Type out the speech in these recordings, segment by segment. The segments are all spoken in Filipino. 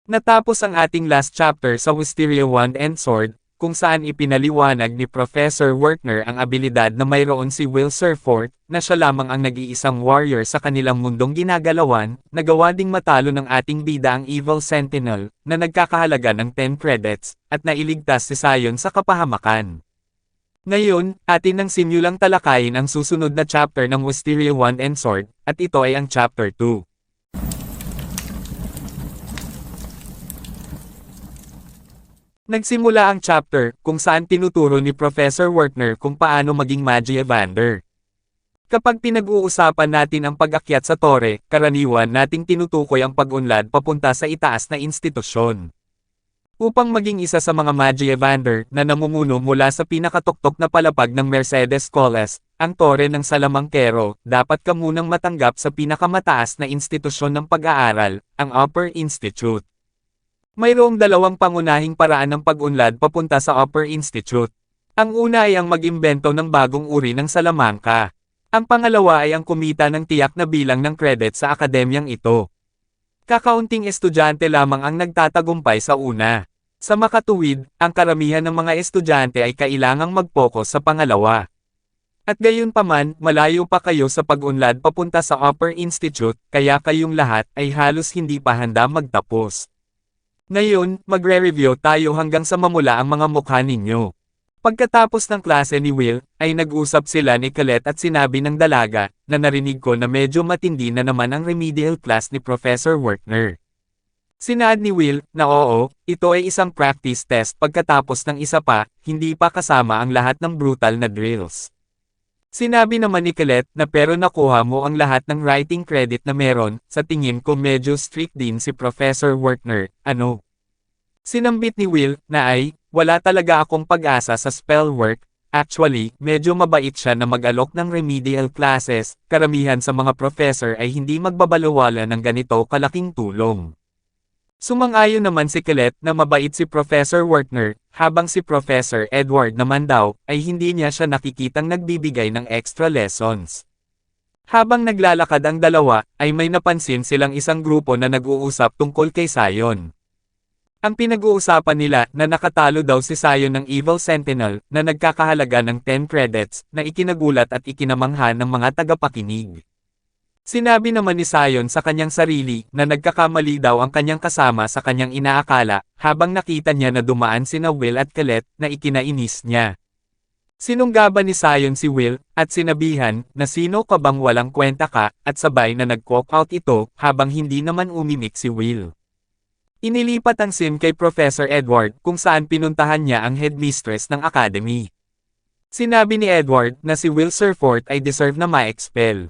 Natapos ang ating last chapter sa Wisteria Wand and Sword, kung saan ipinaliwanag ni Professor Wertner ang abilidad na mayroon si Will Surfort, na siya lamang ang nag-iisang warrior sa kanilang mundong ginagalawan, nagawa ding matalo ng ating bida ang Evil Sentinel, na nagkakahalaga ng 10 credits, at nailigtas si Sion sa kapahamakan. Ngayon, atin nang simulang talakayin ang susunod na chapter ng Wisteria Wand and Sword, at ito ay ang chapter 2. Nagsimula ang chapter kung saan tinuturo ni Professor Wertner kung paano maging Magie Evander. Kapag pinag-uusapan natin ang pag-akyat sa tore, karaniwan nating tinutukoy ang pag-unlad papunta sa itaas na institusyon. Upang maging isa sa mga Magie Evander na namumuno mula sa pinakatuktok na palapag ng Mercedes Coles, ang tore ng Salamangkero, dapat ka munang matanggap sa pinakamataas na institusyon ng pag-aaral, ang Upper Institute. Mayroong dalawang pangunahing paraan ng pag-unlad papunta sa Upper Institute. Ang una ay ang mag-imbento ng bagong uri ng salamangka. Ang pangalawa ay ang kumita ng tiyak na bilang ng credit sa akademyang ito. Kakaunting estudyante lamang ang nagtatagumpay sa una. Sa makatuwid, ang karamihan ng mga estudyante ay kailangang mag-focus sa pangalawa. At gayunpaman, malayo pa kayo sa pag-unlad papunta sa Upper Institute, kaya kayong lahat ay halos hindi pa handa magtapos. Ngayon, magre-review tayo hanggang sa mamula ang mga mukha ninyo. Pagkatapos ng klase ni Will, ay nag-usap sila ni Colette at sinabi ng dalaga, na narinig ko na medyo matindi na naman ang remedial class ni Professor Wertner. Sinaad ni Will, na oo, ito ay isang practice test pagkatapos ng isa pa, hindi pa kasama ang lahat ng brutal na drills. Sinabi naman ni Colette na pero nakuha mo ang lahat ng writing credit na meron, sa tingin ko medyo strict din si Professor Wertner, ano? Sinambit ni Will, na ay, wala talaga akong pag-asa sa spell work, actually, medyo mabait siya na mag-alok ng remedial classes, karamihan sa mga professor ay hindi magbabalawala ng ganito kalaking tulong. Sumang-ayon naman si Colette na mabait si Professor Wertner, habang si Professor Edward naman daw, ay hindi niya siya nakikitang nagbibigay ng extra lessons. Habang naglalakad ang dalawa, ay may napansin silang isang grupo na nag-uusap tungkol kay Sion. Ang pinag-uusapan nila na nakatalo daw si Sion ng Evil Sentinel na nagkakahalaga ng 10 credits na ikinagulat at ikinamangha ng mga tagapakinig. Sinabi naman ni Sion sa kanyang sarili na nagkakamali daw ang kanyang kasama sa kanyang inaakala habang nakita niya na dumaan sina Will at Colette na ikinainis niya. Sinunggaban ni Sion si Will at sinabihan na sino ka bang walang kwenta ka at sabay na nag-walk out ito habang hindi naman umimik si Will. Inilipat ang scene kay Professor Edward kung saan pinuntahan niya ang headmistress ng academy. Sinabi ni Edward na si Will Surfort ay deserve na ma-expel.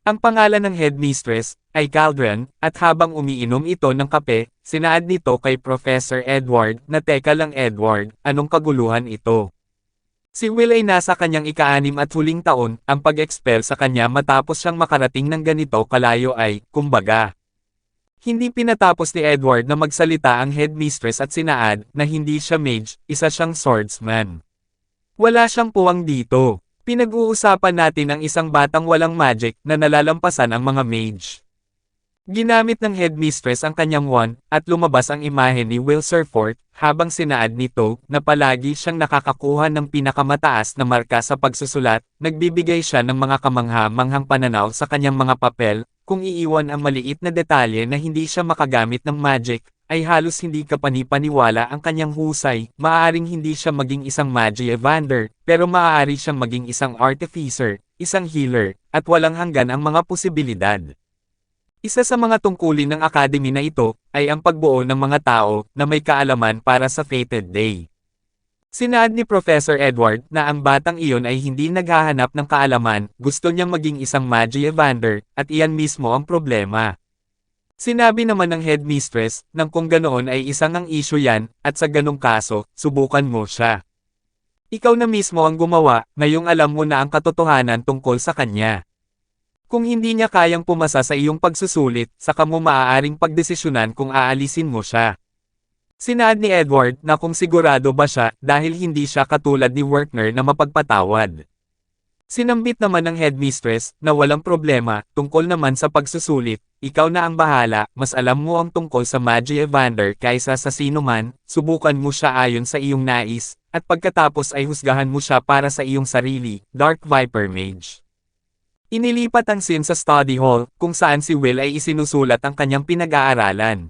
Ang pangalan ng headmistress ay Caldron, at habang umiinom ito ng kape, sinaad nito kay Professor Edward na teka lang Edward, anong kaguluhan ito? Si Will ay nasa kanyang ika-6 at huling taon, ang pag-expel sa kanya matapos siyang makarating ng ganito kalayo ay, kumbaga. Hindi pinatapos ni Edward na magsalita ang headmistress at sinaad na hindi siya mage, isa siyang swordsman. Wala siyang puwang dito. Pinag-uusapan natin ang isang batang walang magic na nalalampasan ang mga mage. Ginamit ng headmistress ang kanyang wand, at lumabas ang imahe ni Will Surfort, habang sinaad nito na palagi siyang nakakakuha ng pinakamataas na marka sa pagsusulat, nagbibigay siya ng mga kamangha-manghang pananaw sa kanyang mga papel, kung iiwan ang maliit na detalye na hindi siya makagamit ng magic, ay halos hindi kapani-paniwala ang kanyang husay. Maaaring hindi siya maging isang Magie Evander, pero maaari siyang maging isang artificer, isang healer, at walang hanggan ang mga posibilidad. Isa sa mga tungkulin ng academy na ito, ay ang pagbuo ng mga tao na may kaalaman para sa Fated Day. Sinaad ni Professor Edward na ang batang iyon ay hindi naghahanap ng kaalaman, gusto niyang maging isang Magie Evander, at iyan mismo ang problema. Sinabi naman ng headmistress, nang kung ganoon ay isang ang issue yan, at sa ganong kaso, subukan mo siya. Ikaw na mismo ang gumawa, ngayong alam mo na ang katotohanan tungkol sa kanya. Kung hindi niya kayang pumasa sa iyong pagsusulit, saka mo maaaring pagdesisyonan kung aalisin mo siya. Sinaad ni Edward na kung sigurado ba siya dahil hindi siya katulad ni Wertner na mapagpatawad. Sinambit naman ng headmistress na walang problema tungkol naman sa pagsusulit, ikaw na ang bahala, mas alam mo ang tungkol sa Magi Evander kaysa sa sino man, subukan mo siya ayon sa iyong nais, at pagkatapos ay husgahan mo siya para sa iyong sarili, Dark Viper Mage. Inilipat ang scene sa study hall, kung saan si Will ay isinusulat ang kanyang pinag-aaralan.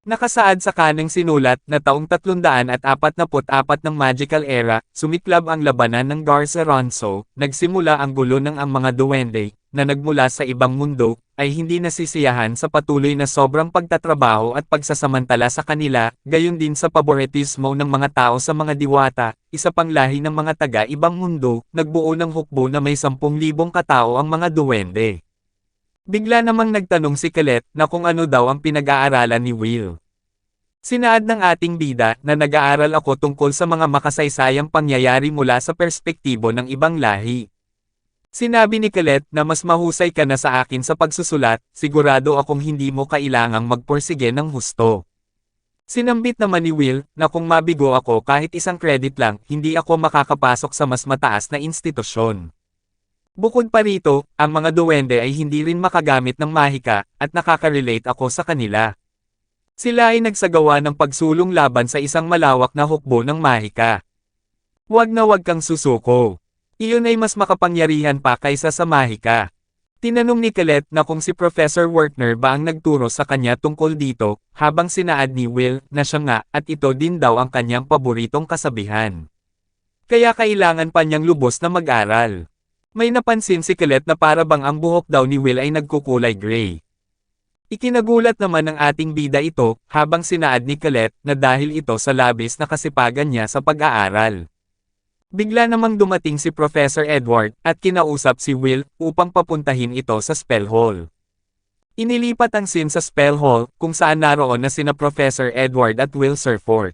Nakasaad sa kanang sinulat na taong 344 ng Magical Era, sumiklab ang labanan ng Garza Ronso, nagsimula ang gulo ng ang mga duwende, na nagmula sa ibang mundo, ay hindi nasisiyahan sa patuloy na sobrang pagtatrabaho at pagsasamantala sa kanila, gayon din sa paboritismo ng mga tao sa mga diwata, isa pang lahi ng mga taga-ibang mundo, nagbuo ng hukbo na may 10,000 katao ang mga duwende. Bigla namang nagtanong si Colette na kung ano daw ang pinag-aaralan ni Will. Sinaad ng ating bida na nag-aaral ako tungkol sa mga makasaysayang pangyayari mula sa perspektibo ng ibang lahi. Sinabi ni Colette na mas mahusay ka na sa akin sa pagsusulat, sigurado akong hindi mo kailangang magporsige ng husto. Sinambit naman ni Will na kung mabigo ako kahit isang credit lang, hindi ako makakapasok sa mas mataas na institusyon. Bukod pa rito, ang mga duwende ay hindi rin makagamit ng mahika, at nakaka-relate ako sa kanila. Sila ay nagsagawa ng pagsulong laban sa isang malawak na hukbo ng mahika. Huwag na huwag kang susuko. Iyon ay mas makapangyarihan pa kaysa sa mahika. Tinanong ni Colette na kung si Professor Wertner ba ang nagturo sa kanya tungkol dito, habang sinaad ni Will na siya nga, at ito din daw ang kanyang paboritong kasabihan. Kaya kailangan pa niyang lubos na mag-aral. May napansin si Colette na para bang ang buhok daw ni Will ay nagkukulay gray. Ikinagulat naman ng ating bida ito, habang sinaad ni Colette na dahil ito sa labis na kasipagan niya sa pag-aaral. Bigla namang dumating si Professor Edward, at kinausap si Will, upang papuntahin ito sa spell hall. Inilipat ang scene sa spell hall, kung saan naroon na sina Professor Edward at Will Surfort.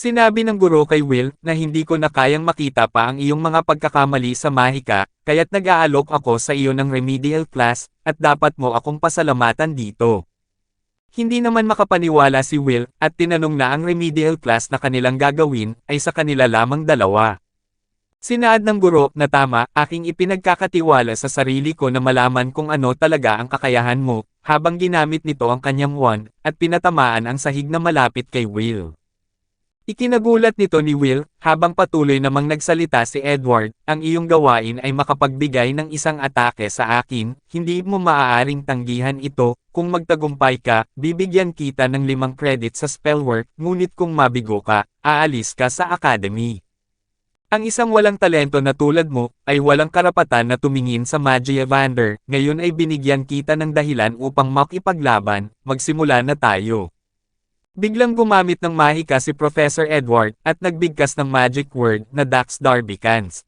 Sinabi ng guro kay Will na hindi ko na kayang makita pa ang iyong mga pagkakamali sa mahika, kaya't nag-aalok ako sa iyo ng remedial class, at dapat mo akong pasalamatan dito. Hindi naman makapaniwala si Will, at tinanong na ang remedial class na kanilang gagawin, ay sa kanila lamang dalawa. Sinaad ng guro na tama, aking ipinagkakatiwala sa sarili ko na malaman kung ano talaga ang kakayahan mo, habang ginamit nito ang kanyang wand, at pinatamaan ang sahig na malapit kay Will. Ikinagulat nito ni Will, habang patuloy namang nagsalita si Edward, ang iyong gawain ay makapagbigay ng isang atake sa akin, hindi mo maaaring tanggihan ito, kung magtagumpay ka, bibigyan kita ng 5 credit sa spellwork, ngunit kung mabigo ka, aalis ka sa academy. Ang isang walang talento na tulad mo, ay walang karapatan na tumingin sa Magi Evander, ngayon ay binigyan kita ng dahilan upang makipaglaban, magsimula na tayo. Biglang gumamit ng mahika si Professor Edward, at nagbigkas ng magic word na Dax Darbicans.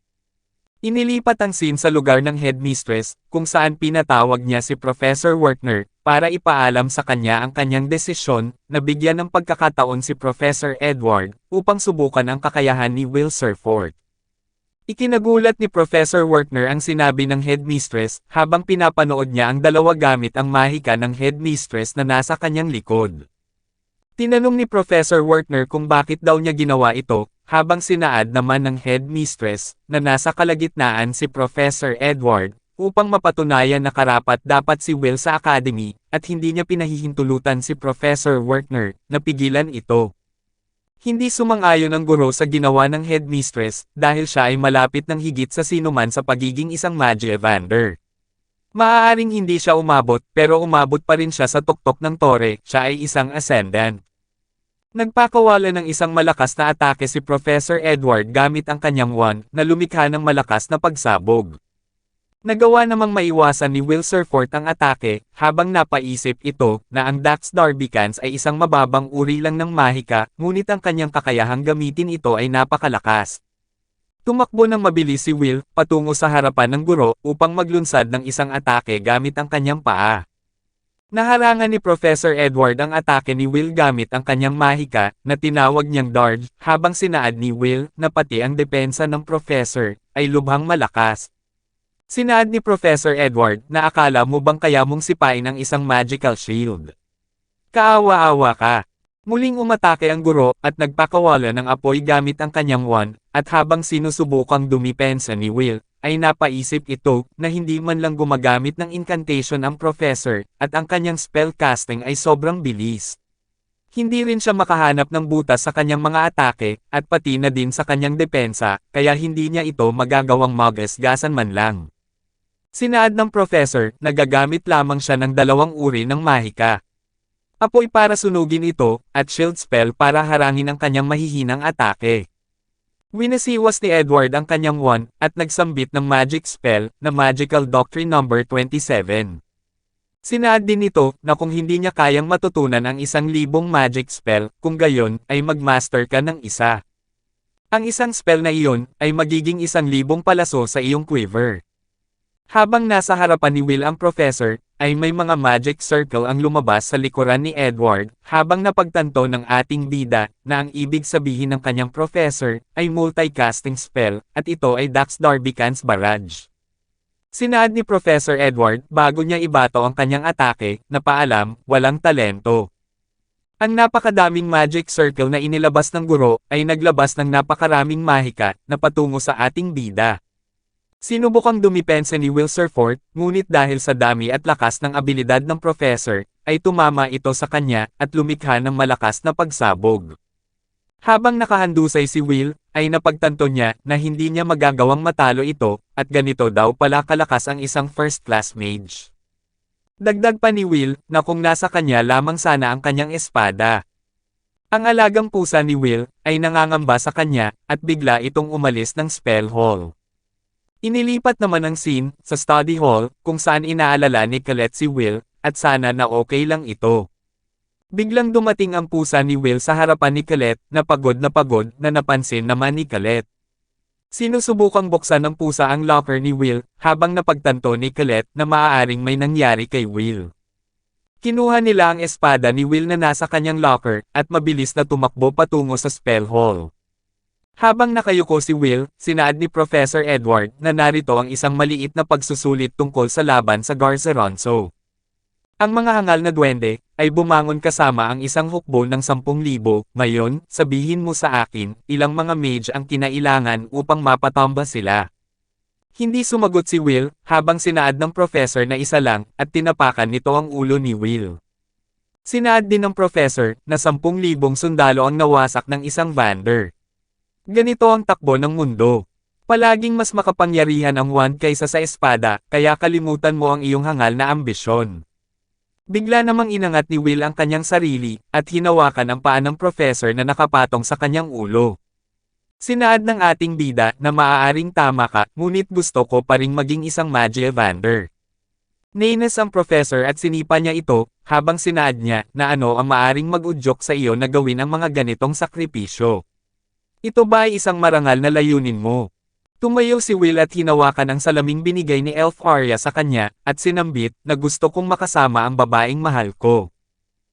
Inilipat ang scene sa lugar ng headmistress, kung saan pinatawag niya si Professor Wertner, para ipaalam sa kanya ang kanyang desisyon, na bigyan ng pagkakataon si Professor Edward, upang subukan ang kakayahan ni Will Surfort. Ikinagulat ni Professor Wertner ang sinabi ng headmistress, habang pinapanood niya ang dalawa gamit ang mahika ng headmistress na nasa kanyang likod. Tinanong ni Professor Wertner kung bakit daw niya ginawa ito, habang sinaad naman ng headmistress, na nasa kalagitnaan si Professor Edward, upang mapatunayan na karapat-dapat si Will sa academy, at hindi niya pinahihintulutan si Professor Wertner, na pigilan ito. Hindi sumang-ayon ang guro sa ginawa ng headmistress, dahil siya ay malapit ng higit sa sinuman sa pagiging isang Magi Evander. Maaaring hindi siya umabot, pero umabot pa rin siya sa tuktok ng tore, siya ay isang ascendant. Nagpakawala ng isang malakas na atake si Professor Edward gamit ang kanyang wand, na lumikha ng malakas na pagsabog. Nagawa namang maiwasan ni Will Surfort ang atake, habang napaisip ito, na ang Dax Darbicans ay isang mababang uri lang ng mahika, ngunit ang kanyang kakayahang gamitin ito ay napakalakas. Tumakbo ng mabilis si Will, patungo sa harapan ng guro, upang maglunsad ng isang atake gamit ang kanyang paa. Naharangan ni Professor Edward ang atake ni Will gamit ang kanyang mahika, na tinawag niyang Darge, habang sinaad ni Will, na pati ang depensa ng Professor, ay lubhang malakas. Sinaad ni Professor Edward, na akala mo bang kaya mong sipain ang isang magical shield? Kaawa-awa ka. Muling umatake ang guro, at nagpakawala ng apoy gamit ang kanyang wand, at habang sinusubukang dumipensa ni Will, ay napaisip ito na hindi man lang gumagamit ng incantation ang professor, at ang kanyang spell casting ay sobrang bilis. Hindi rin siya makahanap ng butas sa kanyang mga atake, at pati na din sa kanyang depensa, kaya hindi niya ito magagawang magasgasan man lang. Sinaad ng professor na gagamit lamang siya ng dalawang uri ng mahika. Apoy para sunugin ito, at shield spell para harangin ang kanyang mahihinang atake. Winasiwas ni Edward ang kanyang wand, at nagsambit ng magic spell, na Magical Doctrine number 27. Sinaad din nito, na kung hindi niya kayang matutunan ang 1,000 magic spell, kung gayon, ay magmaster ka ng isa. Ang isang spell na iyon, ay magiging 1,000 palaso sa iyong quiver. Habang nasa harapan ni Will ang professor, ay may mga magic circle ang lumabas sa likuran ni Edward, habang napagtanto ng ating bida, na ang ibig sabihin ng kanyang professor, ay multicasting spell, at ito ay Dax Darbican's Barrage. Sinaad ni Professor Edward bago niya ibato ang kanyang atake, na paalam, walang talento. Ang napakadaming magic circle na inilabas ng guro, ay naglabas ng napakaraming mahika, na patungo sa ating bida. Sinubukang dumipensa ni Will Surfort, ngunit dahil sa dami at lakas ng abilidad ng professor, ay tumama ito sa kanya, at lumikha ng malakas na pagsabog. Habang nakahandusay si Will, ay napagtanto niya na hindi niya magagawang matalo ito, at ganito daw pala kalakas ang isang first-class mage. Dagdag pa ni Will, na kung nasa kanya lamang sana ang kanyang espada. Ang alagang pusa ni Will, ay nangangamba sa kanya, at bigla itong umalis ng spell hall. Inilipat naman ang scene, sa study hall, kung saan inaalala ni Colette si Will, at sana na okay lang ito. Biglang dumating ang pusa ni Will sa harapan ni Colette, na pagod na napansin naman ni Colette. Sinusubukang buksan ng pusa ang locker ni Will, habang napagtanto ni Colette na maaaring may nangyari kay Will. Kinuha nila ang espada ni Will na nasa kanyang locker, at mabilis na tumakbo patungo sa spell hall. Habang nakayuko si Will, sinaad ni Professor Edward na narito ang isang maliit na pagsusulit tungkol sa laban sa Garceronso. Ang mga hangal na duwende, ay bumangon kasama ang isang hukbo ng 10,000, ngayon, sabihin mo sa akin, ilang mga mage ang kinailangan upang mapatamba sila. Hindi sumagot si Will, habang sinaad ng professor na isa lang, at tinapakan nito ang ulo ni Will. Sinaad din ng professor, na 10,000 sundalo ang nawasak ng isang Vander. Ganito ang takbo ng mundo. Palaging mas makapangyarihan ang wand kaysa sa espada, kaya kalimutan mo ang iyong hangal na ambisyon. Bigla namang inangat ni Will ang kanyang sarili, at hinawakan ang paa ng professor na nakapatong sa kanyang ulo. Sinaad ng ating bida na maaaring tama ka, ngunit gusto ko pa ring maging isang Magie Evander. Nainis ang professor at sinipa niya ito, habang sinaad niya na ano ang maaaring mag-udyok sa iyo na gawin ang mga ganitong sakripisyo. Ito ba ay isang marangal na layunin mo? Tumayo si Will at hinawakan ang salaming binigay ni Elf Arya sa kanya, at sinambit, na gusto kong makasama ang babaeng mahal ko.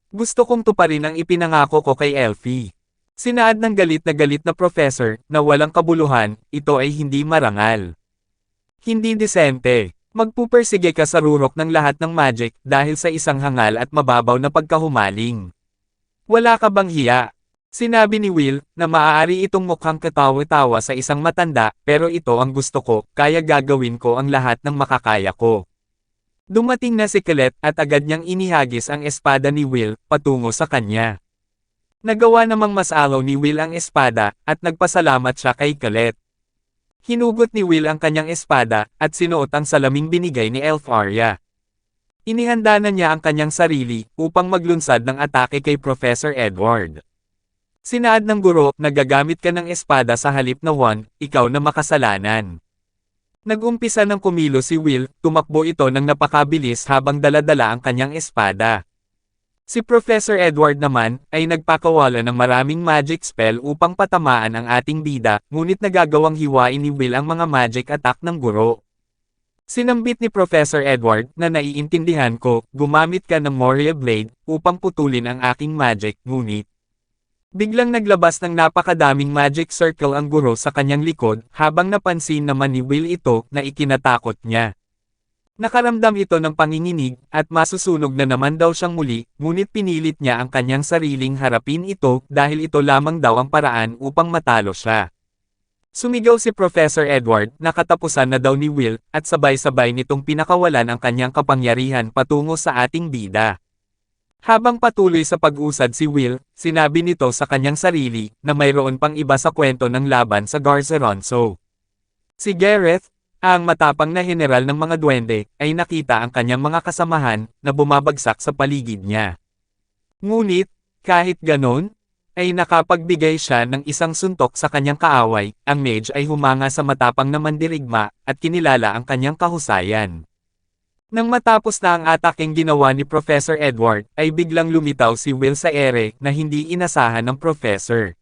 Gusto kong tuparin ang ipinangako ko kay Elfie. Sinaad ng galit na professor, na walang kabuluhan, ito ay hindi marangal. Hindi desente. Magpupersige ka sa rurok ng lahat ng magic, dahil sa isang hangal at mababaw na pagkahumaling. Wala ka bang hiya? Sinabi ni Will, na maaari itong mukhang katawa-tawa sa isang matanda, pero ito ang gusto ko, kaya gagawin ko ang lahat ng makakaya ko. Dumating na si Colette at agad niyang inihagis ang espada ni Will, patungo sa kanya. Nagawa namang mas alaw ni Will ang espada, at nagpasalamat siya kay Colette. Hinugot ni Will ang kanyang espada, at sinuot ang salaming binigay ni Elf Arya. Inihanda na niya ang kanyang sarili, upang maglunsad ng atake kay Professor Edward. Sinaad ng guro, nagagamit ka ng espada sa halip na wand, ikaw na makasalanan. Nag-umpisa ng kumilo si Will, tumakbo ito ng napakabilis habang dala-dala ang kanyang espada. Si Professor Edward naman, ay nagpakawala ng maraming magic spell upang patamaan ang ating bida, ngunit nagagawang hiwain ni Will ang mga magic attack ng guro. Sinambit ni Professor Edward, na naiintindihan ko, gumamit ka ng Moria Blade, upang putulin ang aking magic, ngunit biglang naglabas ng napakadaming magic circle ang guro sa kanyang likod, habang napansin naman ni Will ito na ikinatakot niya. Nakaramdam ito ng panginginig, at masusunog na naman daw siyang muli, ngunit pinilit niya ang kanyang sariling harapin ito dahil ito lamang daw ang paraan upang matalo siya. Sumigaw si Professor Edward na katapusan na daw ni Will, at sabay-sabay nitong pinakawalan ang kanyang kapangyarihan patungo sa ating bida. Habang patuloy sa pag-usad si Will, sinabi nito sa kanyang sarili na mayroon pang iba sa kwento ng laban sa Garceronso. Si Gareth, ang matapang na general ng mga duwende, ay nakita ang kanyang mga kasamahan na bumabagsak sa paligid niya. Ngunit, kahit ganon, ay nakapagbigay siya ng isang suntok sa kanyang kaaway. Ang mage ay humanga sa matapang na mandirigma at kinilala ang kanyang kahusayan. Nang matapos na ang ataking ginawa ni Professor Edward, ay biglang lumitaw si Will sa ere na hindi inasahan ng professor.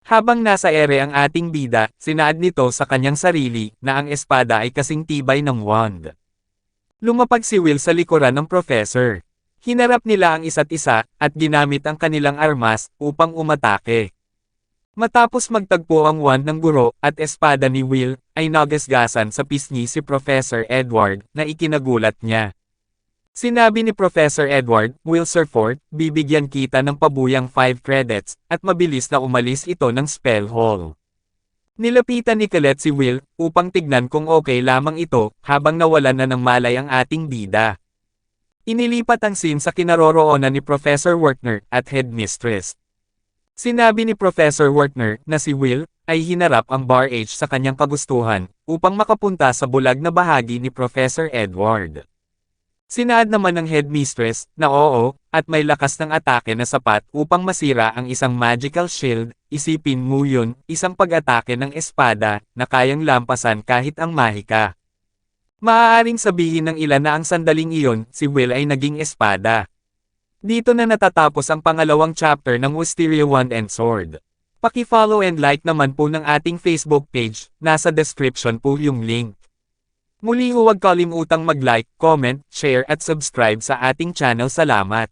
Habang nasa ere ang ating bida, sinaad nito sa kanyang sarili na ang espada ay kasing tibay ng wand. Lumapag si Will sa likuran ng professor. Hinarap nila ang isa't isa, at ginamit ang kanilang armas, upang umatake. Matapos magtagpo ang wand ng guro, at espada ni Will, ay nagasgasan sa pisngi si Professor Edward, na ikinagulat niya. Sinabi ni Professor Edward, Will Surfort, bibigyan kita ng pabuyang 5 credits, at mabilis na umalis ito ng spell hall. Nilapitan ni Colette si Will, upang tignan kung okay lamang ito, habang nawalan na ng malay ang ating bida. Inilipat ang scene sa kinaroroonan ni Professor Wertner at Headmistress. Sinabi ni Professor Wertner na si Will ay hinarap ang Bar H sa kanyang kagustuhan upang makapunta sa bulag na bahagi ni Professor Edward. Sinaad naman ng Headmistress na oo, at may lakas ng atake na sapat upang masira ang isang magical shield. Isipin mo yun, isang pag-atake ng espada na kayang lampasan kahit ang mahika. Maaaring sabihin ng ilan na ang sandaling iyon, si Will ay naging espada. Dito na natatapos ang pangalawang chapter ng Wisteria Wand and Sword. Paki-follow and like naman po ng ating Facebook page, nasa description po yung link. Muli huwag kalimutang mag-like, comment, share at subscribe sa ating channel. Salamat!